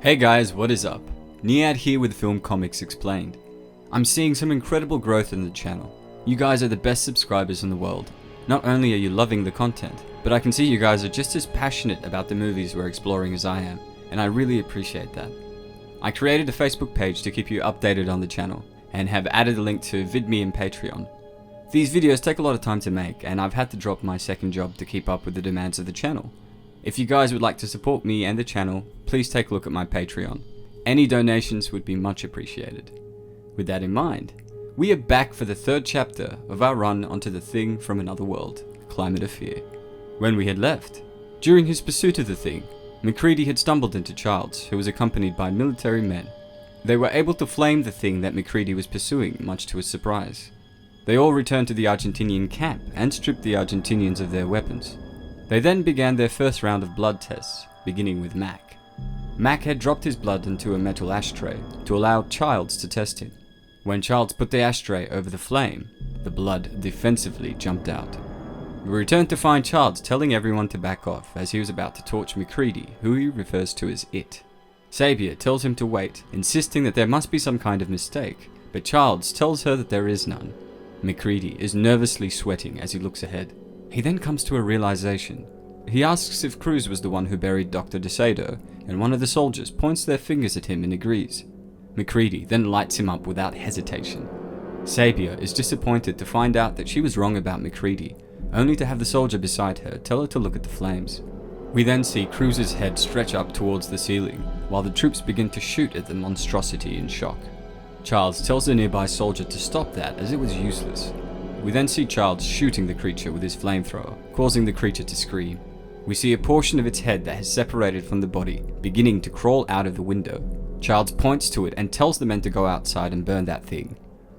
Hey guys, what is up? Niad here with Film Comics Explained. I'm seeing some incredible growth in the channel. You guys are the best subscribers in the world. Not only are you loving the content, but I can see you guys are just as passionate about the movies we're exploring as I am, and I really appreciate that. I created a Facebook page to keep you updated on the channel, and have added a link to VidMe and Patreon. These videos take a lot of time to make, and I've had to drop my second job to keep up with the demands of the channel. If you guys would like to support me and the channel, please take a look at my Patreon. Any donations would be much appreciated. With that in mind, we are back for the third chapter of our run onto the Thing from Another World, Climate of Fear. When we had left, during his pursuit of the Thing, MacCready had stumbled into Childs, who was accompanied by military men. They were able to flame the Thing that MacCready was pursuing, much to his surprise. They all returned to the Argentinian camp and stripped the Argentinians of their weapons. They then began their first round of blood tests, beginning with Mac. Mac had dropped his blood into a metal ashtray to allow Childs to test him. When Childs put the ashtray over the flame, the blood defensively jumped out. We returned to find Childs telling everyone to back off as he was about to torch MacCready, who he refers to as It. Sabia tells him to wait, insisting that there must be some kind of mistake, but Childs tells her that there is none. MacCready is nervously sweating as he looks ahead. He then comes to a realization. He asks if Cruz was the one who buried Dr. DeSado, and one of the soldiers points their fingers at him and agrees. MacCready then lights him up without hesitation. Sabia is disappointed to find out that she was wrong about MacCready, only to have the soldier beside her tell her to look at the flames. We then see Cruz's head stretch up towards the ceiling, while the troops begin to shoot at the monstrosity in shock. Childs tells the nearby soldier to stop that as it was useless. We then see Childs shooting the creature with his flamethrower, causing the creature to scream. We see a portion of its head that has separated from the body, beginning to crawl out of the window. Childs points to it and tells the men to go outside and burn that thing.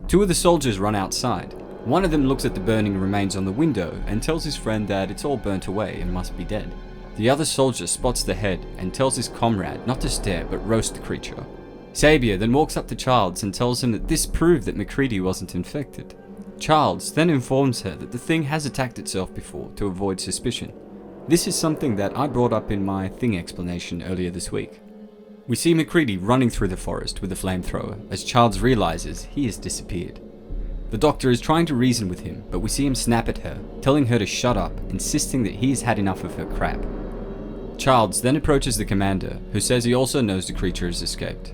Two of the soldiers run outside. One of them looks at the burning remains on the window and tells his friend that it's all burnt away and must be dead. The other soldier spots the head and tells his comrade not to stare but roast the creature. Sabia then walks up to Childs and tells him that this proved that MacCready wasn't infected. Childs then informs her that the thing has attacked itself before to avoid suspicion. This is something that I brought up in my Thing explanation earlier this week. We see MacCready running through the forest with a flamethrower as Childs realizes he has disappeared. The doctor is trying to reason with him, but we see him snap at her, telling her to shut up, insisting that he has had enough of her crap. Childs then approaches the commander, who says he also knows the creature has escaped.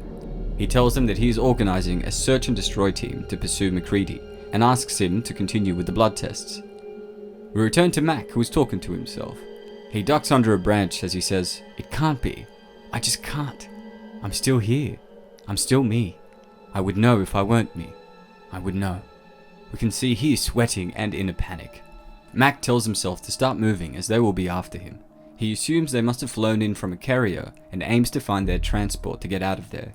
He tells them that he is organizing a search and destroy team to pursue MacCready, and asks him to continue with the blood tests. We return to Mac, who is talking to himself. He ducks under a branch as he says, "It can't be. I just can't. I'm still here. I'm still me. I would know if I weren't me. I would know." We can see he is sweating and in a panic. Mac tells himself to start moving as they will be after him. He assumes they must have flown in from a carrier and aims to find their transport to get out of there.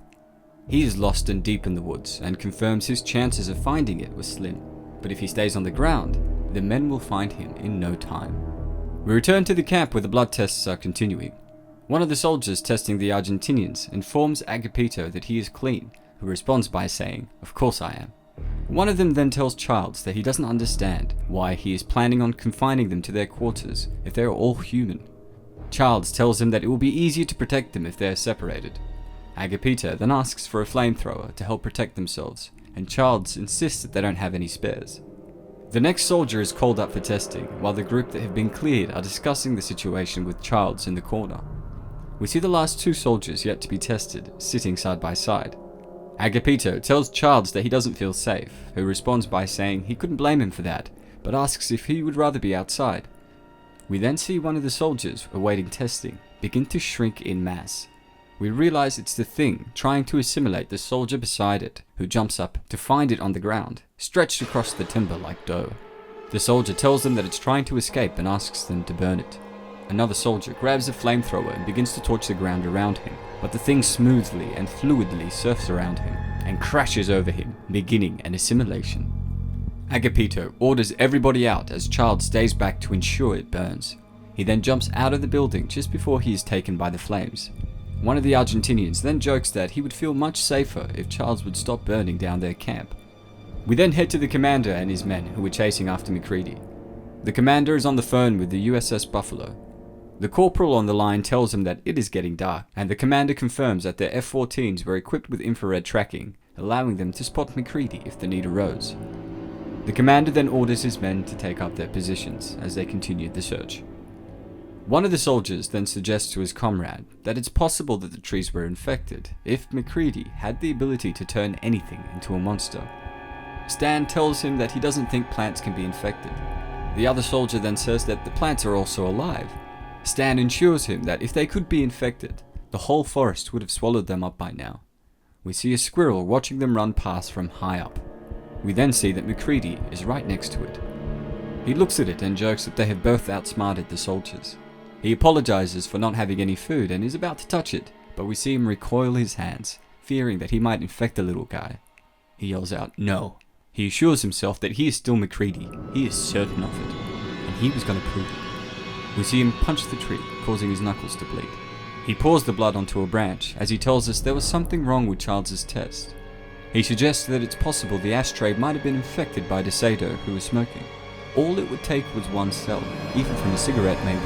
He is lost and deep in the woods and confirms his chances of finding it were slim, but if he stays on the ground, the men will find him in no time. We return to the camp where the blood tests are continuing. One of the soldiers testing the Argentinians informs Agapito that he is clean, who responds by saying, "Of course I am." One of them then tells Childs that he doesn't understand why he is planning on confining them to their quarters if they are all human. Childs tells him that it will be easier to protect them if they are separated. Agapito then asks for a flamethrower to help protect themselves, and Childs insists that they don't have any spares. The next soldier is called up for testing, while the group that have been cleared are discussing the situation with Childs in the corner. We see the last two soldiers yet to be tested, sitting side by side. Agapito tells Childs that he doesn't feel safe, who responds by saying he couldn't blame him for that, but asks if he would rather be outside. We then see one of the soldiers awaiting testing begin to shrink in mass. We realize it's the Thing trying to assimilate the soldier beside it, who jumps up to find it on the ground, stretched across the timber like dough. The soldier tells them that it's trying to escape and asks them to burn it. Another soldier grabs a flamethrower and begins to torch the ground around him, but the Thing smoothly and fluidly surfs around him and crashes over him, beginning an assimilation. Agapito orders everybody out as Childs stays back to ensure it burns. He then jumps out of the building just before he is taken by the flames. One of the Argentinians then jokes that he would feel much safer if Childs would stop burning down their camp. We then head to the commander and his men who were chasing after MacCready. The commander is on the phone with the USS Buffalo. The corporal on the line tells him that it is getting dark, and the commander confirms that their F-14s were equipped with infrared tracking, allowing them to spot MacCready if the need arose. The commander then orders his men to take up their positions as they continued the search. One of the soldiers then suggests to his comrade that it's possible that the trees were infected if MacCready had the ability to turn anything into a monster. Stan tells him that he doesn't think plants can be infected. The other soldier then says that the plants are also alive. Stan assures him that if they could be infected, the whole forest would have swallowed them up by now. We see a squirrel watching them run past from high up. We then see that MacCready is right next to it. He looks at it and jokes that they have both outsmarted the soldiers. He apologizes for not having any food and is about to touch it, but we see him recoil his hands, fearing that he might infect the little guy. He yells out, "No." He assures himself that he is still MacCready. He is certain of it, and he was going to prove it. We see him punch the tree, causing his knuckles to bleed. He pours the blood onto a branch as he tells us there was something wrong with Charles's test. He suggests that it's possible the ashtray might have been infected by DeSado, who was smoking. All it would take was one cell, even from a cigarette maybe.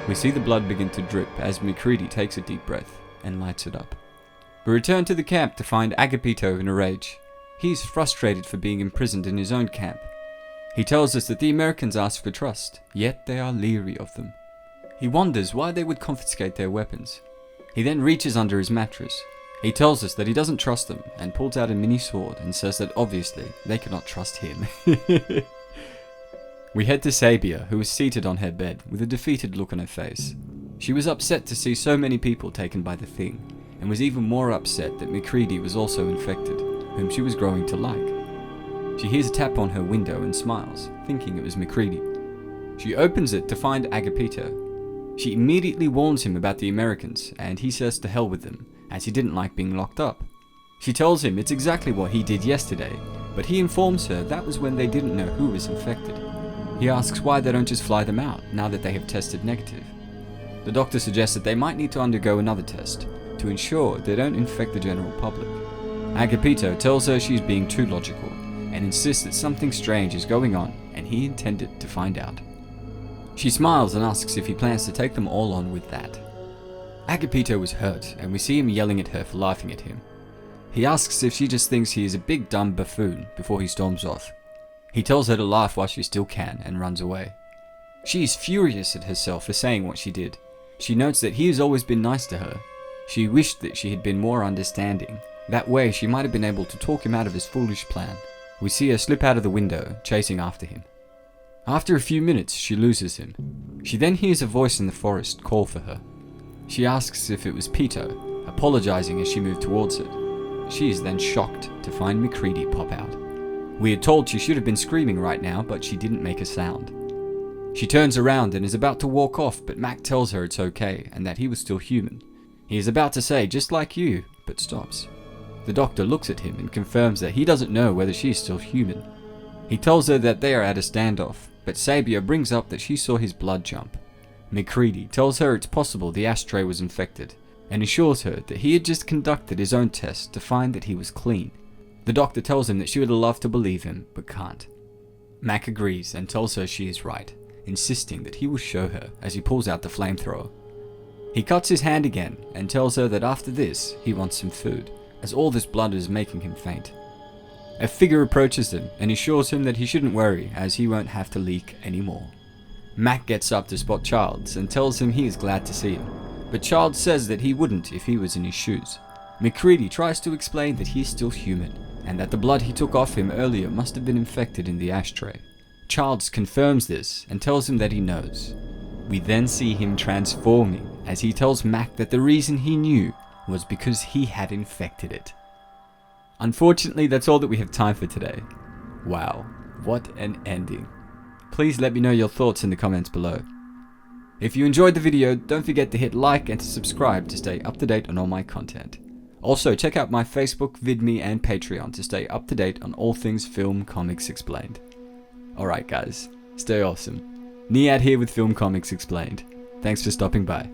We see the blood begin to drip as MacCready takes a deep breath and lights it up. We return to the camp to find Agapito in a rage. He's frustrated for being imprisoned in his own camp. He tells us that the Americans ask for trust, yet they are leery of them. He wonders why they would confiscate their weapons. He then reaches under his mattress. He tells us that he doesn't trust them and pulls out a mini sword and says that obviously they cannot trust him. We head to Sabia, who is seated on her bed with a defeated look on her face. She was upset to see so many people taken by the thing, and was even more upset that MacCready was also infected, whom she was growing to like. She hears a tap on her window and smiles, thinking it was MacCready. She opens it to find Agapito. She immediately warns him about the Americans, and he says to hell with them, as he didn't like being locked up. She tells him it's exactly what he did yesterday, but he informs her that was when they didn't know who was infected. He asks why they don't just fly them out, now that they have tested negative. The doctor suggests that they might need to undergo another test, to ensure they don't infect the general public. Agapito tells her she's being too logical, and insists that something strange is going on, and he intended to find out. She smiles and asks if he plans to take them all on with that. Agapito is hurt, and we see him yelling at her for laughing at him. He asks if she just thinks he is a big dumb buffoon before he storms off. He tells her to laugh while she still can and runs away. She is furious at herself for saying what she did. She notes that he has always been nice to her. She wished that she had been more understanding. That way she might have been able to talk him out of his foolish plan. We see her slip out of the window, chasing after him. After a few minutes, she loses him. She then hears a voice in the forest call for her. She asks if it was Pito, apologizing as she moved towards it. She is then shocked to find MacCready pop out. We are told she should have been screaming right now, but she didn't make a sound. She turns around and is about to walk off, but Mac tells her it's okay and that he was still human. He is about to say, "Just like you," but stops. The doctor looks at him and confirms that he doesn't know whether she is still human. He tells her that they are at a standoff, but Sabia brings up that she saw his blood jump. MacCready tells her it's possible the ashtray was infected, and assures her that he had just conducted his own test to find that he was clean. The doctor tells him that she would love to believe him, but can't. Mac agrees and tells her she is right, insisting that he will show her as he pulls out the flamethrower. He cuts his hand again and tells her that after this he wants some food, as all this blood is making him faint. A figure approaches him and assures him that he shouldn't worry as he won't have to leak anymore. Mac gets up to spot Childs and tells him he is glad to see him, but Childs says that he wouldn't if he was in his shoes. MacCready tries to explain that he is still human, and that the blood he took off him earlier must have been infected in the ashtray. Childs confirms this and tells him that he knows. We then see him transforming as he tells Mac that the reason he knew was because he had infected it. Unfortunately, that's all that we have time for today. Wow, what an ending. Please let me know your thoughts in the comments below. If you enjoyed the video, don't forget to hit like and to subscribe to stay up to date on all my content. Also, check out my Facebook, VidMe, and Patreon to stay up to date on all things Film Comics Explained. Alright guys, stay awesome. Niad here with Film Comics Explained. Thanks for stopping by.